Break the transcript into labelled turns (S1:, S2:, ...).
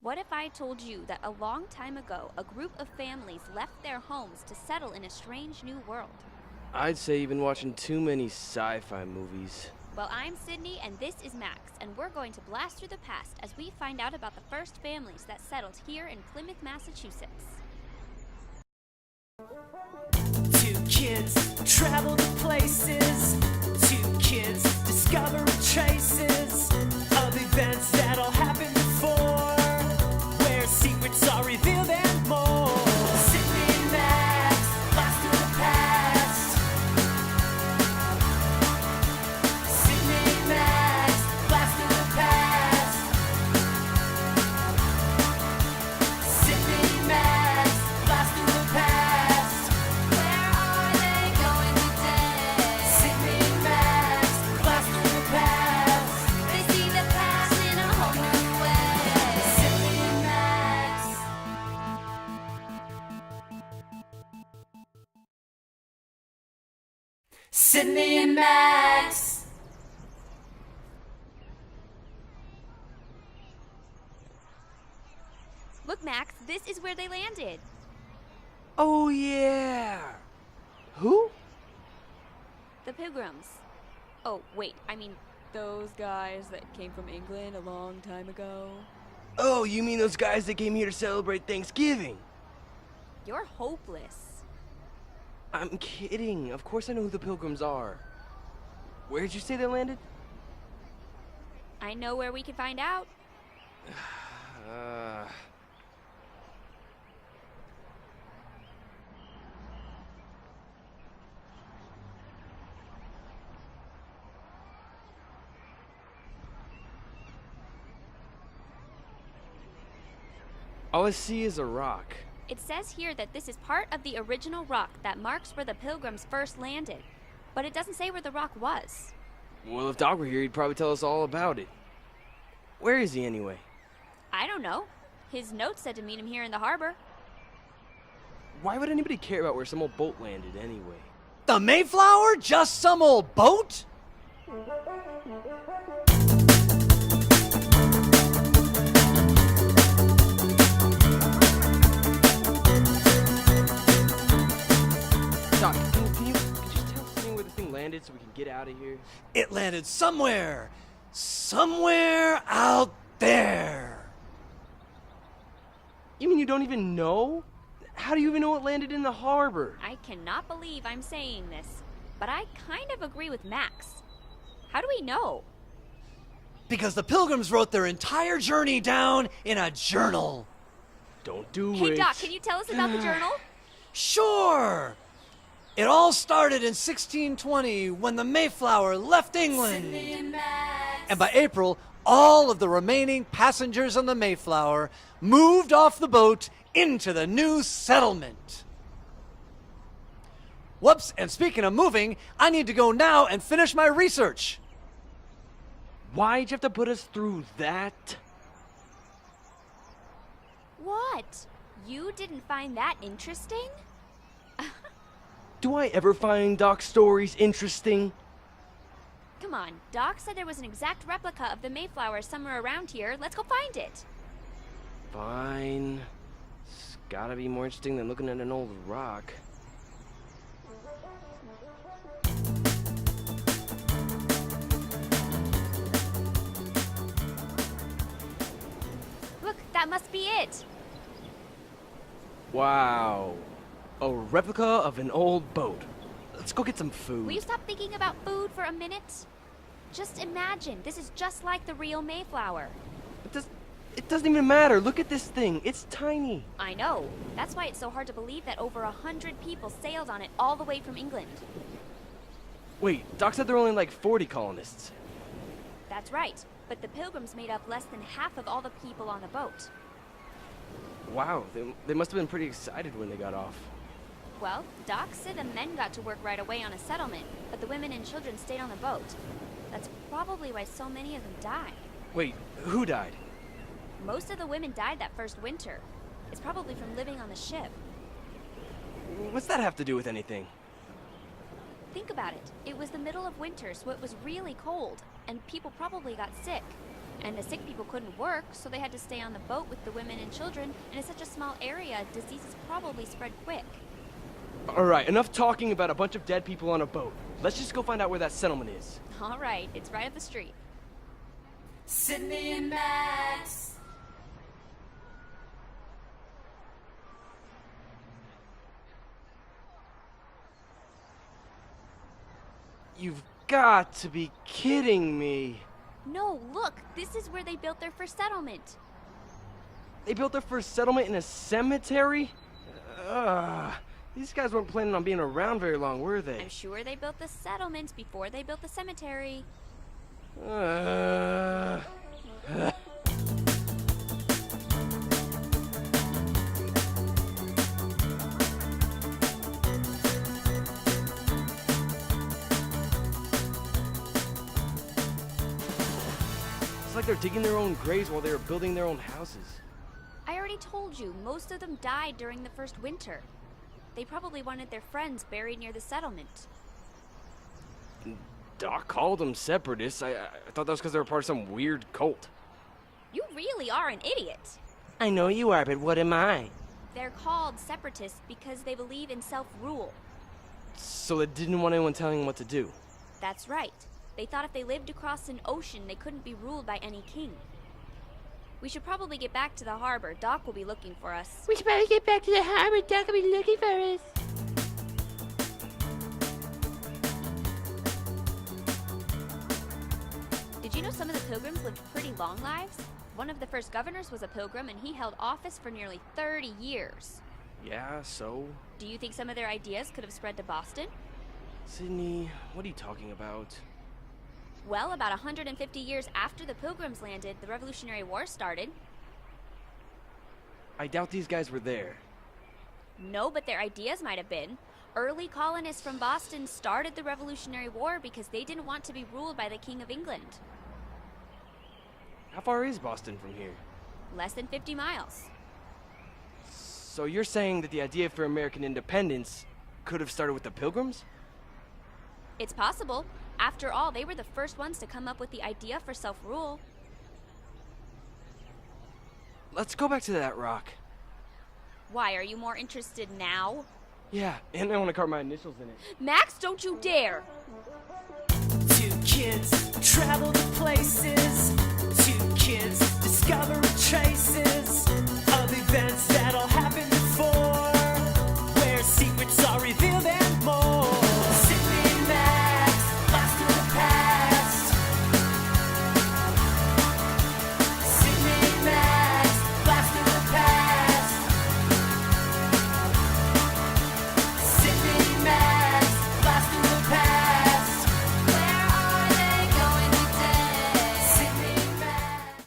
S1: What if I told you that a long time ago, a group of families left their homes to settle in a strange new world?
S2: I'd say you've been watching too many sci-fi movies.
S1: Well, I'm Sydney and this is Max, and we're going to blast through the past as we find out about the first families that settled here in Plymouth, Massachusetts.
S3: Two kids travel to places. Two kids discover traces of events that all happened before, where secrets are revealed and more. Sydney and Max, blast through the past. Sydney and Max, blast through the past. Sydney and Max, blast through the past. Where are they going today? Sydney and Max, blast through the past. They see the past in a whole new way. Sydney and Max. Sydney and Max.
S1: Look, Max, this is where they landed.
S2: Oh yeah! Who?
S1: The Pilgrims. Oh, wait, I mean, those guys that came from England a long time ago.
S2: Oh, you mean those guys that came here to celebrate Thanksgiving?
S1: You're hopeless.
S2: I'm kidding. Of course I know who the Pilgrims are. Where'd you say they landed?
S1: I know where we can find out.
S2: Uh... All I see is a rock.
S1: It says here that this is part of the original rock that marks where the Pilgrims first landed, but it doesn't say where the rock was.
S2: Well, if Doc were here, he'd probably tell us all about it. Where is he anyway?
S1: I don't know. His note said to meet him here in the harbor.
S2: Why would anybody care about where some old boat landed anyway?
S3: The Mayflower? Just some old boat?
S2: Doc, can you just tell us where the thing landed so we can get out of here?
S3: It landed somewhere. Somewhere out there.
S2: You mean you don't even know? How do you even know it landed in the harbor?
S1: I cannot believe I'm saying this, but I kind of agree with Max. How do we know?
S3: Because the Pilgrims wrote their entire journey down in a journal.
S2: Don't do
S1: Hey,
S2: it.
S1: Doc, can you tell us about the journal?
S3: Sure. It all started in 1620 when the Mayflower left England. And by April, all of the remaining passengers on the Mayflower moved off the boat into the new settlement. Whoops, and speaking of moving, I need to go now and finish my research.
S2: Why'd you have to put us through that?
S1: What? You didn't find that interesting?
S2: Do I ever find Doc's stories interesting?
S1: Come on, Doc said there was an exact replica of the Mayflower somewhere around here. Let's go find it.
S2: Fine. It's gotta be more interesting than looking at an old rock.
S1: Look, that must be it.
S2: Wow. A replica of an old boat. Let's go get some food.
S1: Will you stop thinking about food for a minute? Just imagine, this is just like the real Mayflower.
S2: It doesn't even matter. Look at this thing. It's tiny.
S1: I know. That's why it's so hard to believe that over 100 people sailed on it all the way from England.
S2: Wait, Doc said there were only like 40 colonists.
S1: That's right, but the Pilgrims made up less than half of all the people on the boat.
S2: Wow, they must have been pretty excited when they got off.
S1: Well, Doc said the men got to work right away on a settlement, but the women and children stayed on the boat. That's probably why so many of them died.
S2: Wait, who died?
S1: Most of the women died that first winter. It's probably from living on the ship.
S2: What's that have to do with anything?
S1: Think about it. It was the middle of winter, so it was really cold, and people probably got sick. And the sick people couldn't work, so they had to stay on the boat with the women and children, and in such a small area, diseases probably spread quick.
S2: Alright, enough talking about a bunch of dead people on a boat. Let's just go find out where that settlement is.
S1: Alright, it's right up the street.
S3: Sydney and Max.
S2: You've got to be kidding me.
S1: No, look, this is where they built their first settlement.
S2: They built their first settlement in a cemetery? These guys weren't planning on being around very long, were they?
S1: I'm sure they built the settlement before they built the cemetery.
S2: It's like they're digging their own graves while they were building their own houses.
S1: I already told you, most of them died during the first winter. They probably wanted their friends buried near the settlement.
S2: Doc called them Separatists. I thought that was because they were part of some weird cult.
S1: You really are an idiot.
S2: I know you are, but what am I?
S1: They're called Separatists because they believe in self-rule.
S2: So they didn't want anyone telling them what to do.
S1: That's right. They thought if they lived across an ocean, they couldn't be ruled by any king. We should probably get back to the harbor. Doc will be looking for us.
S4: We should probably get back to the harbor. Doc will be looking for us.
S1: Did you know some of the Pilgrims lived pretty long lives? One of the first governors was a Pilgrim, and he held office for nearly 30 years.
S2: Yeah, so?
S1: Do you think some of their ideas could have spread to Boston?
S2: Sydney, what are you talking about?
S1: Well, about 150 years after the Pilgrims landed, the Revolutionary War started.
S2: I doubt these guys were there.
S1: No, but their ideas might have been. Early colonists from Boston started the Revolutionary War because they didn't want to be ruled by the King of England.
S2: How far is Boston from here?
S1: Less than 50 miles.
S2: So you're saying that the idea for American independence could have started with the Pilgrims?
S1: It's possible. After all, they were the first ones to come up with the idea for self-rule.
S2: Let's go back to that rock.
S1: Why, are you more interested now?
S2: Yeah, and I want to carve my initials in it.
S1: Max, don't you dare!
S3: Two kids travel to places. Two kids discover traces of events